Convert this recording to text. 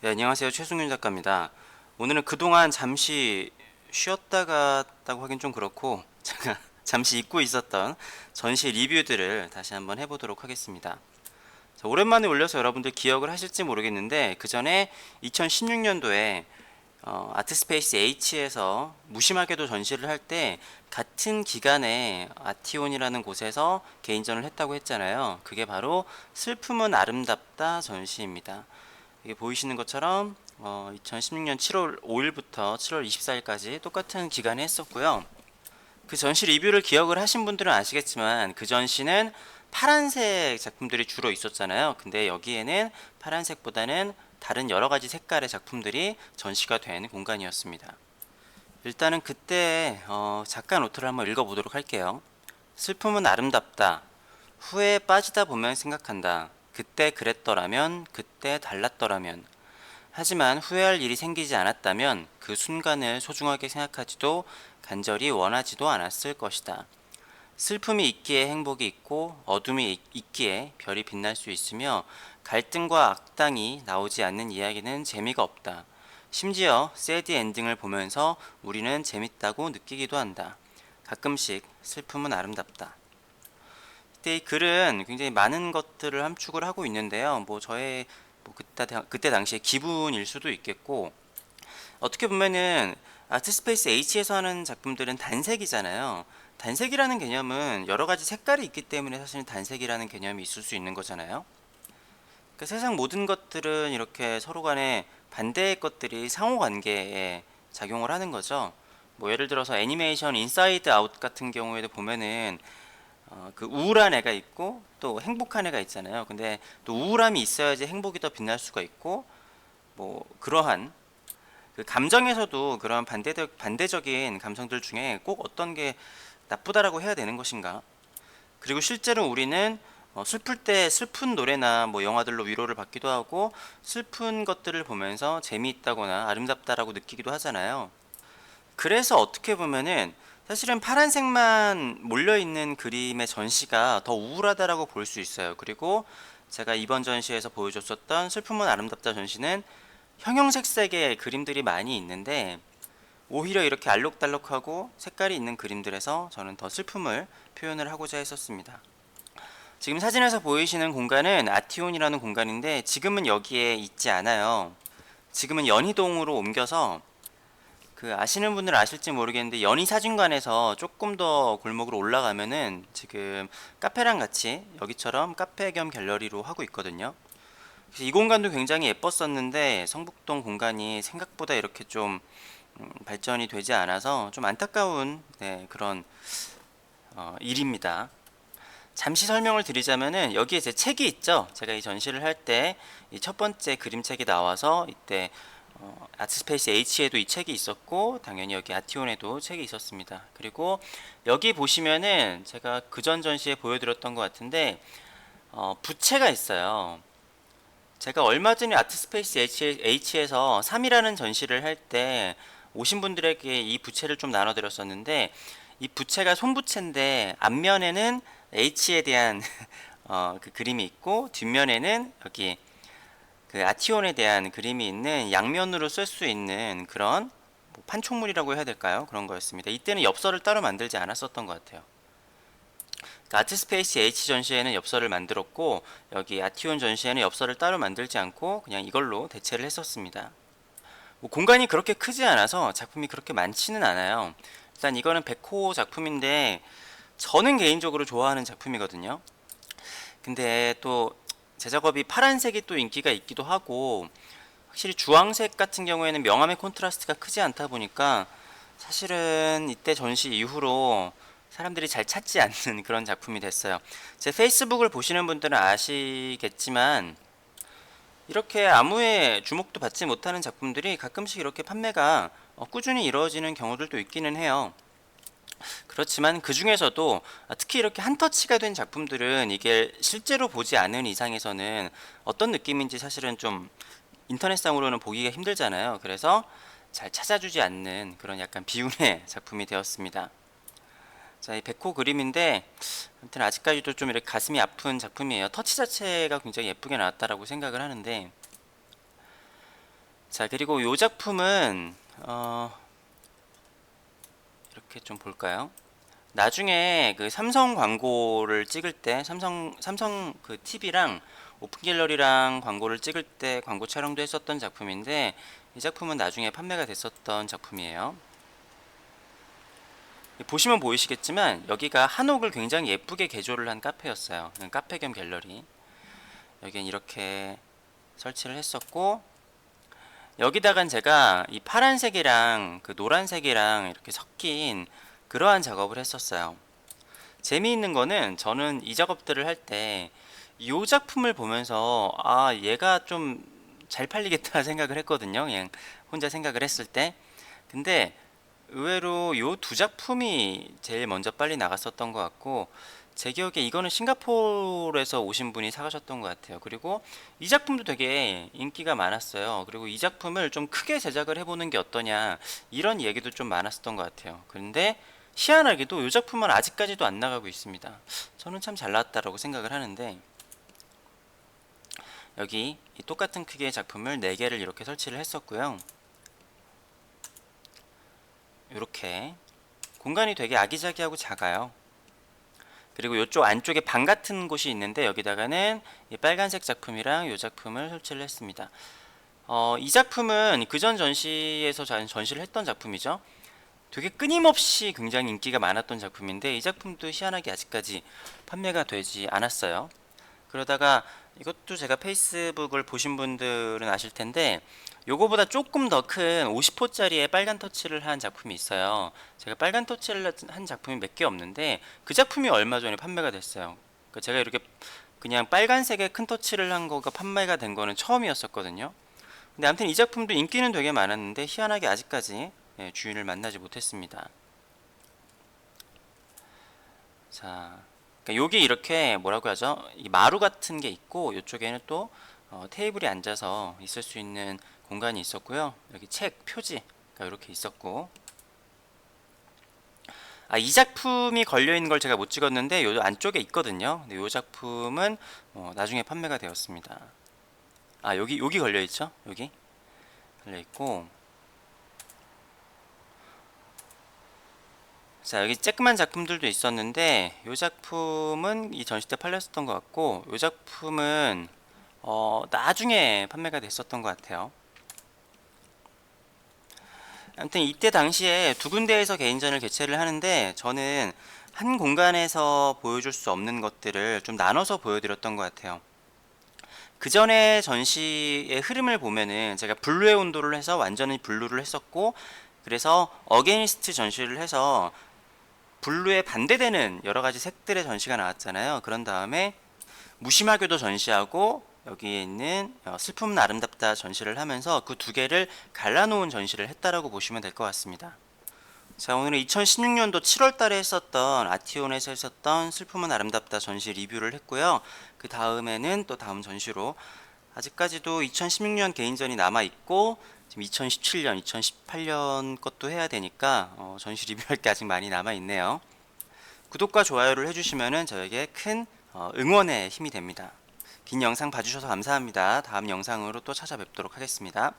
네, 안녕하세요. 최승윤 작가입니다. 오늘은 그동안 잠시 쉬었다 갔다고 하긴 좀 그렇고, 제가 잠시 잊고 있었던 전시 리뷰들을 다시 한번 해보도록 하겠습니다. 자, 오랜만에 올려서 여러분들 기억을 하실지 모르겠는데, 그 전에 2016년도에 아트스페이스 H에서 무심하게도 전시를 할 때 같은 기간에 아티온이라는 곳에서 개인전을 했다고 했잖아요. 그게 바로 슬픔은 아름답다 전시입니다. 이게 보이시는 것처럼 2016년 7월 5일부터 7월 24일까지 똑같은 기간에 했었고요. 그 전시 리뷰를 기억을 하신 분들은 아시겠지만 그 전시는 파란색 작품들이 주로 있었잖아요. 근데 여기에는 파란색보다는 다른 여러 가지 색깔의 작품들이 전시가 된 공간이었습니다. 일단은 그때 작가 노트를 한번 읽어보도록 할게요. 슬픔은 아름답다. 후회에 빠지다 보면 생각한다. 그때 그랬더라면, 그때 달랐더라면. 하지만 후회할 일이 생기지 않았다면 그 순간을 소중하게 생각하지도 간절히 원하지도 않았을 것이다. 슬픔이 있기에 행복이 있고 어둠이 있기에 별이 빛날 수 있으며 갈등과 악당이 나오지 않는 이야기는 재미가 없다. 심지어 새드 엔딩을 보면서 우리는 재밌다고 느끼기도 한다. 가끔씩 슬픔은 아름답다. 이때 이 글은 굉장히 많은 것들을 함축을 하고 있는데요. 뭐 저의 그때 당시의 기분일 수도 있겠고, 어떻게 보면은 아트스페이스 H에서 하는 작품들은 단색이잖아요. 단색이라는 개념은 여러 가지 색깔이 있기 때문에 사실은 단색이라는 개념이 있을 수 있는 거잖아요. 그러니까 세상 모든 것들은 이렇게 서로 간에 반대의 것들이 상호 관계에 작용을 하는 거죠. 뭐 예를 들어서 애니메이션 인사이드 아웃 같은 경우에도 보면은 그 우울한 애가 있고 또 행복한 애가 있잖아요. 근데 또 우울함이 있어야지 행복이 더 빛날 수가 있고, 뭐 그러한 그 감정에서도 그런 반대적인 감성들 중에 꼭 어떤 게 나쁘다라고 해야 되는 것인가? 그리고 실제로 우리는 슬플 때 슬픈 노래나 뭐 영화들로 위로를 받기도 하고 슬픈 것들을 보면서 재미있다거나 아름답다라고 느끼기도 하잖아요. 그래서 어떻게 보면은 사실은 파란색만 몰려있는 그림의 전시가 더 우울하다라고 볼 수 있어요. 그리고 제가 이번 전시에서 보여줬었던 슬픔은 아름답다 전시는 형형색색의 그림들이 많이 있는데 오히려 이렇게 알록달록하고 색깔이 있는 그림들에서 저는 더 슬픔을 표현을 하고자 했었습니다. 지금 사진에서 보이시는 공간은 아티온이라는 공간인데 지금은 여기에 있지 않아요. 지금은 연희동으로 옮겨서, 그 아시는 분들 아실지 모르겠는데 연희사진관에서 조금 더 골목으로 올라가면은 지금 카페랑 같이 여기처럼 카페 겸 갤러리로 하고 있거든요. 그래서 이 공간도 굉장히 예뻤었는데 성북동 공간이 생각보다 이렇게 좀 발전이 되지 않아서 좀 안타까운, 네, 그런 일입니다. 잠시 설명을 드리자면은 여기에 제 책이 있죠. 제가 이 전시를 할 때 이 첫 번째 그림책이 나와서 이때 아트스페이스 H에도 이 책이 있었고 당연히 여기 아티온에도 책이 있었습니다. 그리고 여기 보시면은 제가 그전 전시에 보여드렸던 것 같은데 부채가 있어요. 제가 얼마 전에 아트스페이스 H에서 3이라는 전시를 할 때 오신 분들에게 이 부채를 좀 나눠드렸었는데, 이 부채가 손부채인데 앞면에는 H에 대한 그 그림이 있고 뒷면에는 여기 그 아티온에 대한 그림이 있는 양면으로 쓸 수 있는 그런 뭐 판촉물이라고 해야 될까요? 그런 거였습니다. 이때는 엽서를 따로 만들지 않았었던 것 같아요. 그러니까 아트스페이스 H 전시회는 엽서를 만들었고 여기 아티온 전시회는 엽서를 따로 만들지 않고 그냥 이걸로 대체를 했었습니다. 뭐 공간이 그렇게 크지 않아서 작품이 그렇게 많지는 않아요. 일단 이거는 백호 작품인데 저는 개인적으로 좋아하는 작품이거든요. 근데 또 제 작업이 파란색이 또 인기가 있기도 하고 확실히 주황색 같은 경우에는 명암의 콘트라스트가 크지 않다 보니까 사실은 이때 전시 이후로 사람들이 잘 찾지 않는 그런 작품이 됐어요. 제 페이스북을 보시는 분들은 아시겠지만 이렇게 아무의 주목도 받지 못하는 작품들이 가끔씩 이렇게 판매가 꾸준히 이루어지는 경우들도 있기는 해요. 그렇지만 그 중에서도 특히 이렇게 한 터치가 된 작품들은 이게 실제로 보지 않은 이상에서는 어떤 느낌인지 사실은 좀 인터넷상으로는 보기가 힘들잖아요. 그래서 잘 찾아주지 않는 그런 약간 비운의 작품이 되었습니다. 자, 이 백호 그림인데 아무튼 아직까지도 좀 이렇게 가슴이 아픈 작품이에요. 터치 자체가 굉장히 예쁘게 나왔다라고 생각을 하는데 자, 그리고 이 작품은 이렇게 좀 볼까요? 나중에 그 삼성 광고를 찍을 때 삼성 그 TV랑 오픈 갤러리랑 광고를 찍을 때 광고 촬영도 했었던 작품인데, 이 작품은 나중에 판매가 됐었던 작품이에요. 보시면 보이시겠지만 여기가 한옥을 굉장히 예쁘게 개조를 한 카페였어요. 카페 겸 갤러리. 여기는 이렇게 설치를 했었고, 여기다간 제가 이 파란색이랑 그 노란색이랑 이렇게 섞인 그러한 작업을 했었어요. 재미있는 거는 저는 이 작업들을 할 때 이 작품을 보면서 아, 얘가 좀 잘 팔리겠다 생각을 했거든요. 그냥 혼자 생각을 했을 때. 근데 의외로 이 두 작품이 제일 먼저 빨리 나갔었던 것 같고, 제 기억에 이거는 싱가포르에서 오신 분이 사가셨던 것 같아요. 그리고 이 작품도 되게 인기가 많았어요. 그리고 이 작품을 좀 크게 제작을 해보는 게 어떠냐, 이런 얘기도 좀 많았었던 것 같아요. 그런데 희한하게도 이 작품은 아직까지도 안 나가고 있습니다. 저는 참 잘 나왔다라고 생각을 하는데, 여기 이 똑같은 크기의 작품을 4개를 이렇게 설치를 했었고요. 이렇게 공간이 되게 아기자기하고 작아요. 그리고 이쪽 안쪽에 방 같은 곳이 있는데, 여기다가는 이 빨간색 작품이랑 이 작품을 설치를 했습니다. 이 작품은 그전 전시에서 전시를 했던 작품이죠. 되게 끊임없이 굉장히 인기가 많았던 작품인데, 이 작품도 희한하게 아직까지 판매가 되지 않았어요. 그러다가 이것도 제가 페이스북을 보신 분들은 아실 텐데, 요거보다 조금 더 큰 50호짜리의 빨간 터치를 한 작품이 있어요. 제가 빨간 터치를 한 작품이 몇 개 없는데, 그 작품이 얼마 전에 판매가 됐어요. 그러니까 제가 이렇게 그냥 빨간색의 큰 터치를 한 거가 판매가 된 거는 처음이었었거든요. 근데 아무튼 이 작품도 인기는 되게 많았는데, 희한하게 아직까지 주인을 만나지 못했습니다. 자, 그러니까 여기 이렇게 뭐라고 하죠? 이 마루 같은 게 있고, 이쪽에는 또 테이블이 앉아서 있을 수 있는 공간이 있었고요. 여기 책, 표지 이렇게 있었고, 이 작품이 걸려 있는 걸 제가 못 찍었는데 요 안쪽에 있거든요. 근데 요 작품은 나중에 판매가 되었습니다. 여기 걸려 있죠? 여기 걸려 있고, 자, 여기 쬐끄만 작품들도 있었는데, 이 작품은 이 전시 때 팔렸었던 것 같고, 이 작품은 나중에 판매가 됐었던 것 같아요. 아무튼 이때 당시에 두 군데에서 개인전을 개최를 하는데, 저는 한 공간에서 보여줄 수 없는 것들을 좀 나눠서 보여드렸던 것 같아요. 그 전에 전시의 흐름을 보면은 제가 블루의 온도를 해서 완전히 블루를 했었고, 그래서 어게니스트 전시를 해서 블루에 반대되는 여러 가지 색들의 전시가 나왔잖아요. 그런 다음에 무심하게도 전시하고, 여기에 있는 슬픔은 아름답다 전시를 하면서 그 두 개를 갈라놓은 전시를 했다라고 보시면 될 것 같습니다. 자, 오늘은 2016년도 7월 달에 했었던 아티온에서 했었던 슬픔은 아름답다 전시 리뷰를 했고요. 그 다음에는 또 다음 전시로, 아직까지도 2016년 개인전이 남아있고, 지금 2017년, 2018년 것도 해야 되니까 전시 리뷰할 게 아직 많이 남아있네요. 구독과 좋아요를 해주시면 저에게 큰 응원의 힘이 됩니다. 긴 영상 봐주셔서 감사합니다. 다음 영상으로 또 찾아뵙도록 하겠습니다.